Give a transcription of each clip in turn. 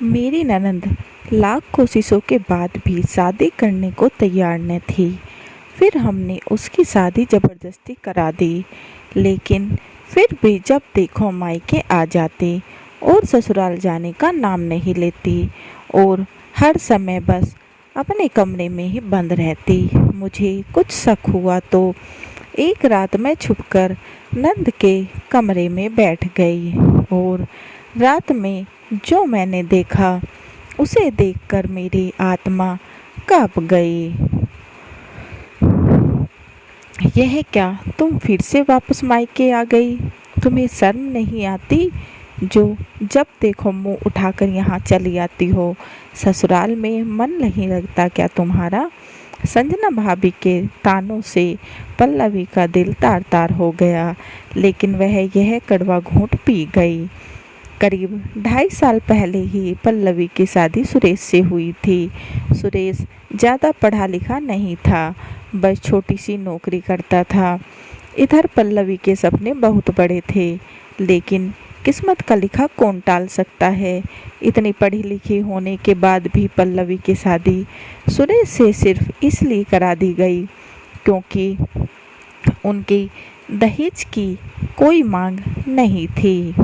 मेरी ननंद लाख कोशिशों के बाद भी शादी करने को तैयार न थी। फिर हमने उसकी शादी ज़बरदस्ती करा दी, लेकिन फिर भी जब देखो मायके आ जाती और ससुराल जाने का नाम नहीं लेती और हर समय बस अपने कमरे में ही बंद रहती। मुझे कुछ शक हुआ तो एक रात मैं छुपकर नंद के कमरे में बैठ गई और रात में जो मैंने देखा उसे देखकर मेरी आत्मा कांप गई। यह क्या, तुम फिर से वापस मायके आ गई? तुम्हें शर्म नहीं आती जो जब देखो मुंह उठाकर यहाँ चली आती हो? ससुराल में मन नहीं लगता क्या तुम्हारा? संजना भाभी के तानों से पल्लवी का दिल तार तार हो गया, लेकिन वह यह कड़वा घूंट पी गई। करीब 2.5 साल पहले ही पल्लवी की शादी सुरेश से हुई थी। सुरेश ज़्यादा पढ़ा लिखा नहीं था, बस छोटी सी नौकरी करता था। इधर पल्लवी के सपने बहुत बड़े थे, लेकिन किस्मत का लिखा कौन टाल सकता है। इतनी पढ़ी लिखी होने के बाद भी पल्लवी की शादी सुरेश से सिर्फ इसलिए करा दी गई क्योंकि उनकी दहेज की कोई मांग नहीं थी।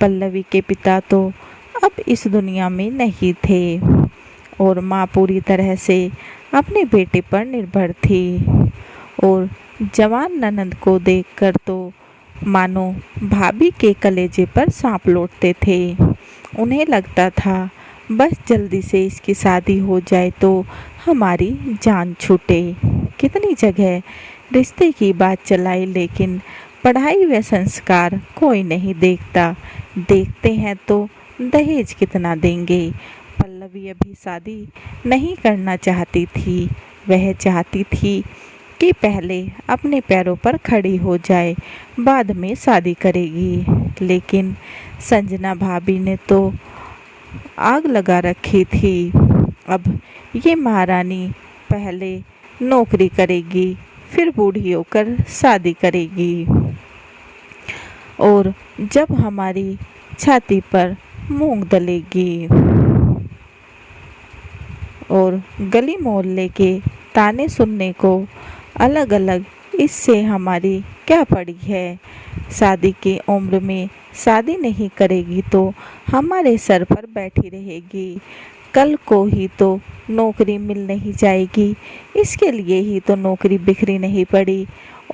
पल्लवी के पिता तो अब इस दुनिया में नहीं थे और माँ पूरी तरह से अपने बेटे पर निर्भर थी और जवान ननंद को देखकर तो मानो भाभी के कलेजे पर सांप लौटते थे। उन्हें लगता था बस जल्दी से इसकी शादी हो जाए तो हमारी जान छूटे। कितनी जगह रिश्ते की बात चलाई, लेकिन पढ़ाई व संस्कार कोई नहीं देखता। देखते हैं तो दहेज कितना देंगे। पल्लवी अभी शादी नहीं करना चाहती थी। वह चाहती थी कि पहले अपने पैरों पर खड़ी हो जाए, बाद में शादी करेगी। लेकिन संजना भाभी ने तो आग लगा रखी थी। अब ये महारानी पहले नौकरी करेगी, फिर बूढ़ी होकर शादी करेगी और जब हमारी छाती पर मूंग दलेगी। और गली मोहल्ले के ताने सुनने को अलग अलग, इससे हमारी क्या पड़ी है। शादी की उम्र में शादी नहीं करेगी तो हमारे सर पर बैठी रहेगी। कल को ही तो नौकरी मिल नहीं जाएगी, इसके लिए ही तो नौकरी बिखरी नहीं पड़ी।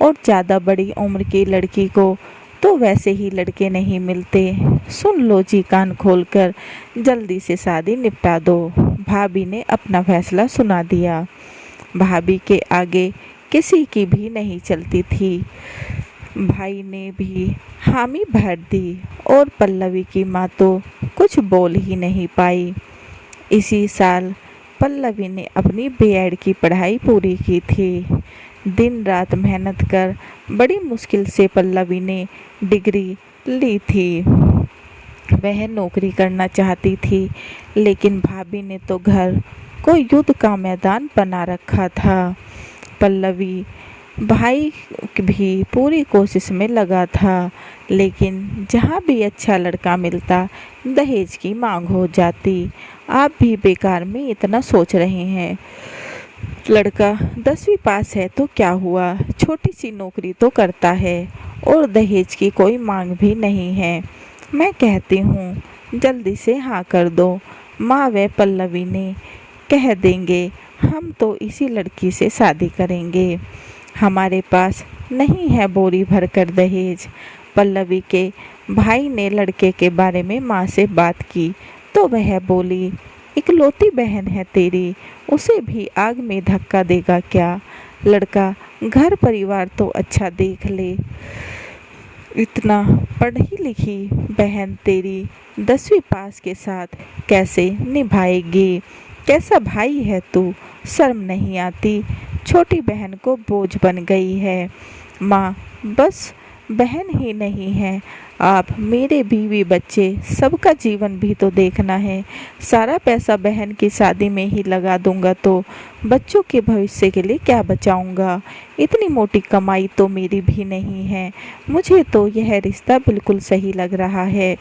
और ज़्यादा बड़ी उम्र की लड़की को तो वैसे ही लड़के नहीं मिलते। सुन लो जी कान खोलकर, जल्दी से शादी निपटा दो। भाभी ने अपना फैसला सुना दिया। भाभी के आगे किसी की भी नहीं चलती थी। भाई ने भी हामी भर दी और पल्लवी की माँ तो कुछ बोल ही नहीं पाई। इसी साल पल्लवी ने अपनी बीएड की पढ़ाई पूरी की थी। दिन रात मेहनत कर बड़ी मुश्किल से पल्लवी ने डिग्री ली थी। वह नौकरी करना चाहती थी, लेकिन भाभी ने तो घर को युद्ध का मैदान बना रखा था। पल्लवी भाई भी पूरी कोशिश में लगा था, लेकिन जहाँ भी अच्छा लड़का मिलता दहेज की मांग हो जाती। आप भी बेकार में इतना सोच रहे हैं। लड़का 10वीं पास है तो क्या हुआ, छोटी सी नौकरी तो करता है और दहेज की कोई मांग भी नहीं है। मैं कहती हूँ जल्दी से हाँ कर दो। माँ व पल्लवी ने कह देंगे हम तो इसी लड़की से शादी करेंगे। हमारे पास नहीं है बोरी भर कर दहेज। पल्लवी के भाई ने लड़के के बारे में माँ से बात की तो वह बोली, इकलौती बहन है तेरी, उसे भी आग में धक्का देगा क्या? लड़का घर परिवार तो अच्छा देख ले। इतना पढ़ी लिखी बहन तेरी 10वीं पास के साथ कैसे निभाएगी? कैसा भाई है तू? शर्म नहीं आती? छोटी बहन को बोझ बन गई है। माँ बस बहन ही नहीं है, आप मेरे बीवी बच्चे सबका जीवन भी तो देखना है। सारा पैसा बहन की शादी में ही लगा दूंगा तो बच्चों के भविष्य के लिए क्या बचाऊंगा? इतनी मोटी कमाई तो मेरी भी नहीं है। मुझे तो यह रिश्ता बिल्कुल सही लग रहा है।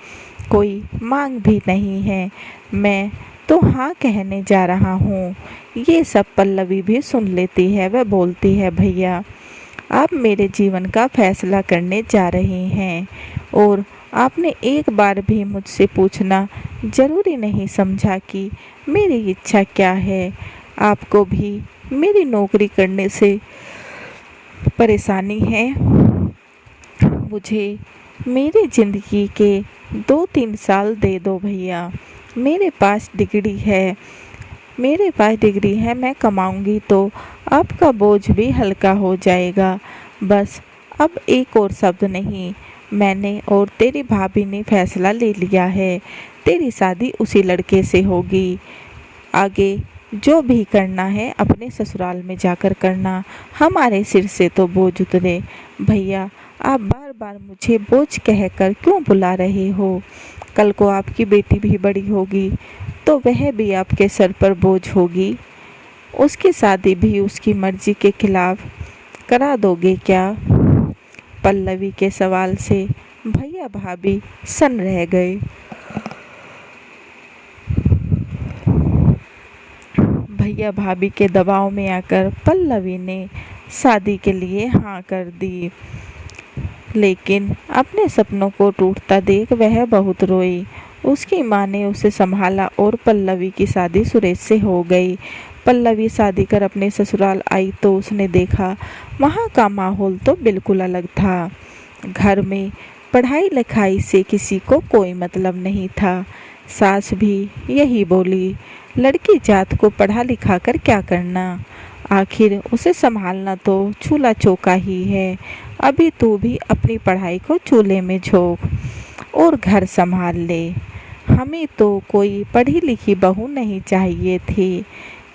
कोई मांग भी नहीं है, मैं तो हाँ कहने जा रहा हूँ। ये सब पल्लवी भी सुन लेती है। वह बोलती है, भैया आप मेरे जीवन का फैसला करने जा रहे हैं और आपने एक बार भी मुझसे पूछना जरूरी नहीं समझा कि मेरी इच्छा क्या है। आपको भी मेरी नौकरी करने से परेशानी है। मुझे मेरी ज़िंदगी के 2-3 साल दे दो भैया। मेरे पास डिग्री है, मैं कमाऊंगी तो आपका बोझ भी हल्का हो जाएगा। बस अब एक और शब्द नहीं। मैंने और तेरी भाभी ने फैसला ले लिया है, तेरी शादी उसी लड़के से होगी। आगे जो भी करना है अपने ससुराल में जाकर करना, हमारे सिर से तो बोझ उतरे। भैया आप बार बार मुझे बोझ कहकर क्यों बुला रहे हो? कल को आपकी बेटी भी बड़ी होगी तो वह भी आपके सर पर बोझ होगी। उसकी शादी भी उसकी मर्जी के खिलाफ करा दोगे क्या? पल्लवी के सवाल से भैया भाभी सन्न रह गए। भैया भाभी के दबाव में आकर पल्लवी ने शादी के लिए हाँ कर दी, लेकिन अपने सपनों को टूटता देख वह बहुत रोई। उसकी माँ ने उसे संभाला और पल्लवी की शादी सुरेश से हो गई। पल्लवी शादी कर अपने ससुराल आई तो उसने देखा वहाँ का माहौल तो बिल्कुल अलग था। घर में पढ़ाई लिखाई से किसी को कोई मतलब नहीं था। सास भी यही बोली, लड़की जात को पढ़ा लिखा कर क्या करना, आखिर उसे संभालना तो चूल्हा चौका ही है। अभी तू भी अपनी पढ़ाई को चूल्हे में झोंक और घर संभाल ले। हमें तो कोई पढ़ी लिखी बहू नहीं चाहिए थी।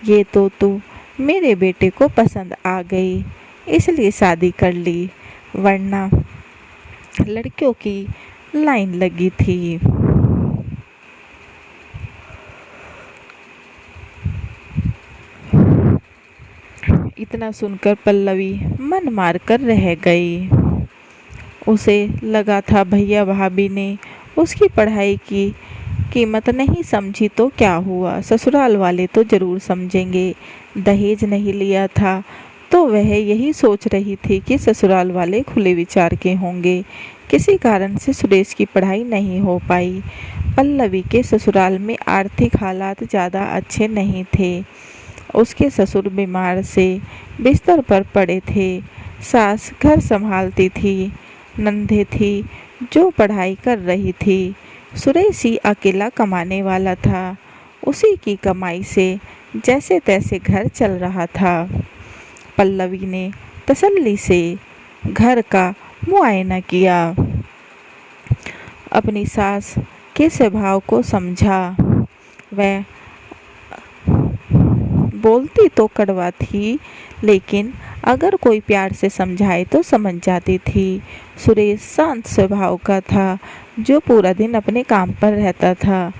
ये तो तू मेरे बेटे को पसंद आ गई इसलिए शादी कर ली, वरना लड़कियों की लाइन लगी थी। इतना सुनकर पल्लवी मन मार कर रह गई। उसे लगा था भैया भाभी ने उसकी पढ़ाई की कीमत नहीं समझी तो क्या हुआ, ससुराल वाले तो ज़रूर समझेंगे। दहेज नहीं लिया था तो वह यही सोच रही थी कि ससुराल वाले खुले विचार के होंगे। किसी कारण से सुरेश की पढ़ाई नहीं हो पाई। पल्लवी के ससुराल में आर्थिक हालात ज़्यादा अच्छे नहीं थे। उसके ससुर बीमार से बिस्तर पर पड़े थे। सास घर संभालती थी। नंदे थी जो पढ़ाई कर रही थी। सुरेश ही अकेला कमाने वाला था। उसी की कमाई से जैसे तैसे घर चल रहा था। पल्लवी ने तसल्ली से घर का मुआयना किया, अपनी सास के स्वभाव को समझा। वह बोलती तो कड़वा थी, लेकिन अगर कोई प्यार से समझाए तो समझ जाती थी। सुरेश शांत स्वभाव का था, जो पूरा दिन अपने काम पर रहता था।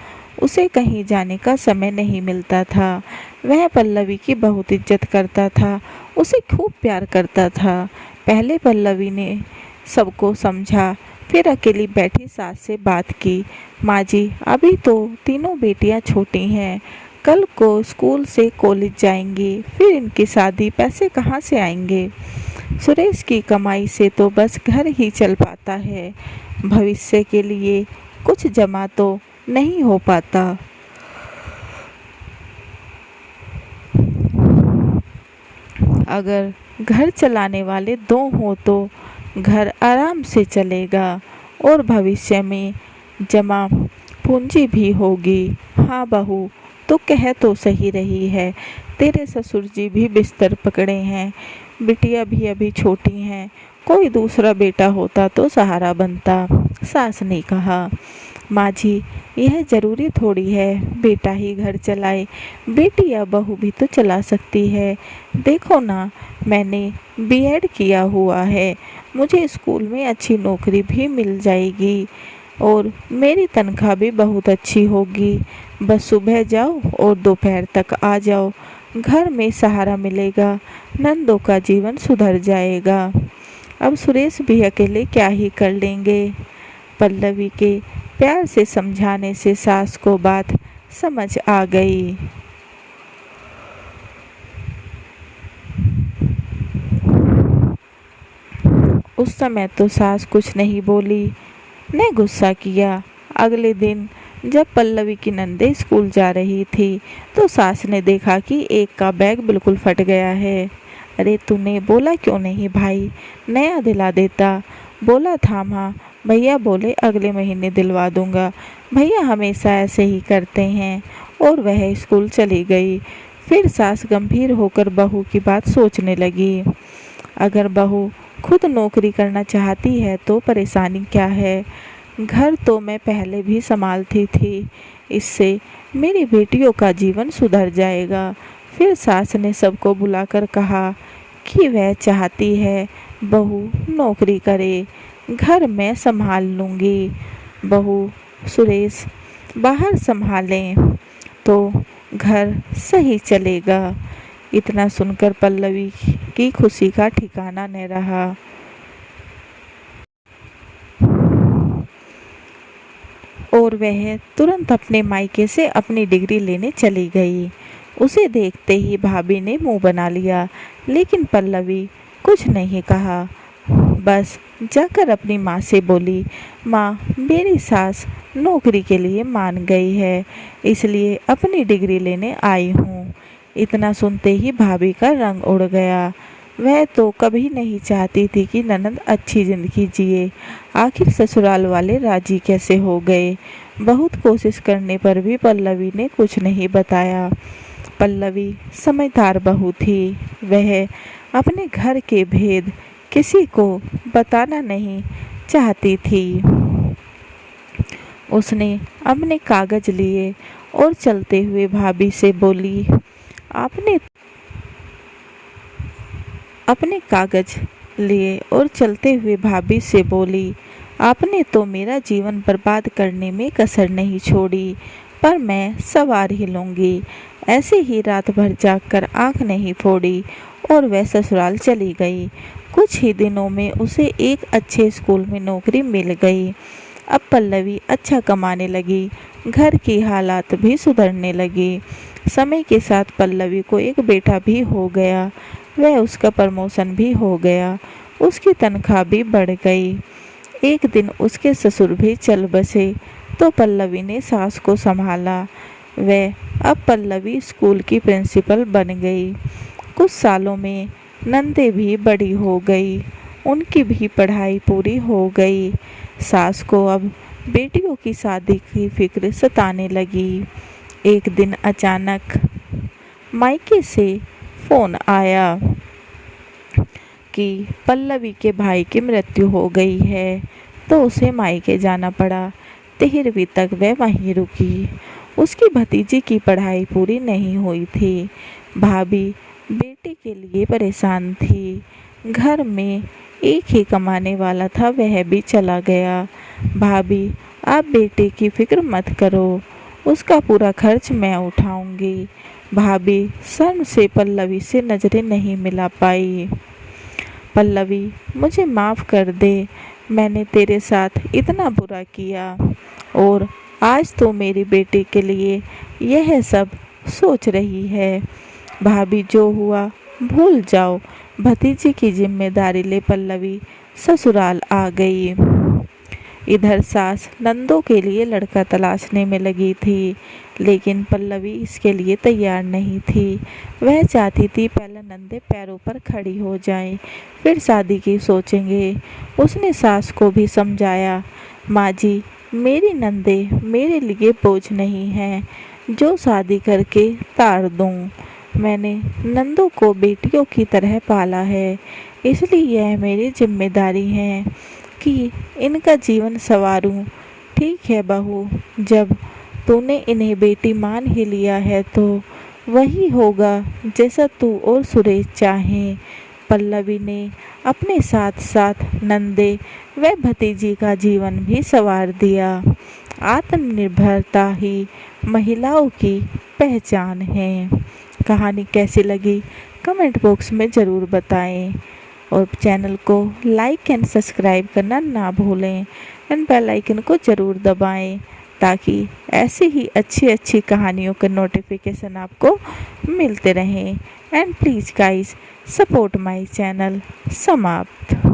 उसे कहीं जाने का समय नहीं मिलता था। वह पल्लवी की बहुत इज्जत करता था, उसे खूब प्यार करता था। पहले पल्लवी ने सबको समझा, फिर अकेली बैठी सास से बात की। माँ जी, अभी तो तीनों बेटियाँ छोटी हैं, कल को स्कूल से कॉलेज जाएंगी, फिर इनकी शादी, पैसे कहाँ से आएंगे? सुरेश की कमाई से तो बस घर ही चल पाता है, भविष्य के लिए कुछ जमा तो नहीं हो पाता। अगर घर चलाने वाले दो हों तो घर आराम से चलेगा और भविष्य में जमा पूंजी भी होगी। हाँ बहू, तो कह तो सही रही है, तेरे ससुर जी भी बिस्तर पकड़े हैं, बिटिया भी अभी छोटी हैं, कोई दूसरा बेटा होता तो सहारा बनता। सास ने कहा, माँ जी, यह ज़रूरी थोड़ी है बेटा ही घर चलाए, बेटी या बहू भी तो चला सकती है। देखो ना, मैंने बीएड किया हुआ है, मुझे स्कूल में अच्छी नौकरी भी मिल जाएगी और मेरी तनख्वाह भी बहुत अच्छी होगी। बस सुबह जाओ और दोपहर तक आ जाओ, घर में सहारा मिलेगा, नंदों का जीवन सुधर जाएगा। अब सुरेश भी अकेले क्या ही कर लेंगे। पल्लवी के प्यार से समझाने से सास को बात समझ आ गई। उस समय तो सास कुछ नहीं बोली, ने गुस्सा किया। अगले दिन जब पल्लवी की नंदे स्कूल जा रही थी तो सास ने देखा कि एक का बैग बिल्कुल फट गया है। अरे तूने बोला क्यों नहीं भाई, नया दिला देता। बोला था माँ, भैया बोले अगले महीने दिलवा दूंगा। भैया हमेशा ऐसे ही करते हैं। और वह स्कूल चली गई। फिर सास गंभीर होकर बहू की बात सोचने लगी। अगर बहू खुद नौकरी करना चाहती है तो परेशानी क्या है। घर तो मैं पहले भी संभालती थी, इससे मेरी बेटियों का जीवन सुधर जाएगा। फिर सास ने सबको बुलाकर कहा कि वह चाहती है बहू नौकरी करे, घर मैं संभाल लूँगी। बहू सुरेश बाहर संभालें तो घर सही चलेगा। इतना सुनकर पल्लवी की खुशी का ठिकाना न रहा। और वह तुरंत अपने मायके से अपनी डिग्री लेने चली गई। उसे देखते ही भाभी ने मुंह बना लिया, लेकिन पल्लवी कुछ नहीं कहा। बस जाकर अपनी माँ से बोली, माँ मेरी सास नौकरी के लिए मान गई है, इसलिए अपनी डिग्री लेने आई हूँ। इतना सुनते ही भाभी का रंग उड़ गया। वह तो कभी नहीं चाहती थी कि ननद अच्छी जिंदगी जिए। आखिर ससुराल वाले राजी कैसे हो गए। बहुत कोशिश करने पर भी पल्लवी ने कुछ नहीं बताया। पल्लवी समझदार बहू थी। वह अपने घर के भेद किसी को बताना नहीं चाहती थी। उसने अपने कागज लिए और चलते हुए भाभी से बोली, आपने अपने कागज लिए और चलते हुए भाभी से बोली, आपने तो मेरा जीवन बर्बाद करने में कसर नहीं छोड़ी, पर मैं सवार ही लूँगी। ऐसे ही रात भर जागकर आंख नहीं फोड़ी और वह ससुराल चली गई। कुछ ही दिनों में उसे एक अच्छे स्कूल में नौकरी मिल गई। अब पल्लवी अच्छा कमाने लगी, घर की हालात भी सुधरने लगी। समय के साथ पल्लवी को एक बेटा भी हो गया। वह उसका प्रमोशन भी हो गया, उसकी तनख्वाह भी बढ़ गई। एक दिन उसके ससुर भी चल बसे तो पल्लवी ने सास को संभाला। वह अब पल्लवी स्कूल की प्रिंसिपल बन गई। कुछ सालों में नंदे भी बड़ी हो गई, उनकी भी पढ़ाई पूरी हो गई। सास को अब बेटियों की शादी की फिक्र सताने लगी। एक दिन अचानक मायके से फ़ोन आया कि पल्लवी के भाई की मृत्यु हो गई है, तो उसे मायके जाना पड़ा। 13वीं तक वह वहीं रुकी। उसकी भतीजी की पढ़ाई पूरी नहीं हुई थी। भाभी बेटे के लिए परेशान थी। घर में एक ही कमाने वाला था, वह भी चला गया। भाभी आप बेटे की फिक्र मत करो, उसका पूरा खर्च मैं उठाऊंगी। भाभी शर्म से पल्लवी से नज़रें नहीं मिला पाई। पल्लवी मुझे माफ़ कर दे, मैंने तेरे साथ इतना बुरा किया और आज तो मेरी बेटी के लिए यह सब सोच रही है। भाभी जो हुआ भूल जाओ। भतीजी की जिम्मेदारी ले पल्लवी ससुराल आ गई। इधर सास नंदों के लिए लड़का तलाशने में लगी थी, लेकिन पल्लवी इसके लिए तैयार नहीं थी। वह चाहती थी पहले नंदे पैरों पर खड़ी हो जाएं, फिर शादी की सोचेंगे। उसने सास को भी समझाया, माँ जी मेरी नंदे मेरे लिए बोझ नहीं है जो शादी करके तार दूँ। मैंने नंदों को बेटियों की तरह पाला है, इसलिए यह मेरी जिम्मेदारी है कि इनका जीवन संवारूं। ठीक है बहू, जब तूने इन्हें बेटी मान ही लिया है तो वही होगा जैसा तू और सुरेश चाहें। पल्लवी ने अपने साथ साथ नंदे व भतीजी का जीवन भी संवार दिया। आत्मनिर्भरता ही महिलाओं की पहचान है। कहानी कैसी लगी कमेंट बॉक्स में ज़रूर बताएं और चैनल को लाइक एंड सब्सक्राइब करना ना भूलें। एंड बेल आइकन को ज़रूर दबाएं ताकि ऐसी ही अच्छी अच्छी कहानियों के नोटिफिकेशन आपको मिलते रहें। And please guys support my channel. समाप्त।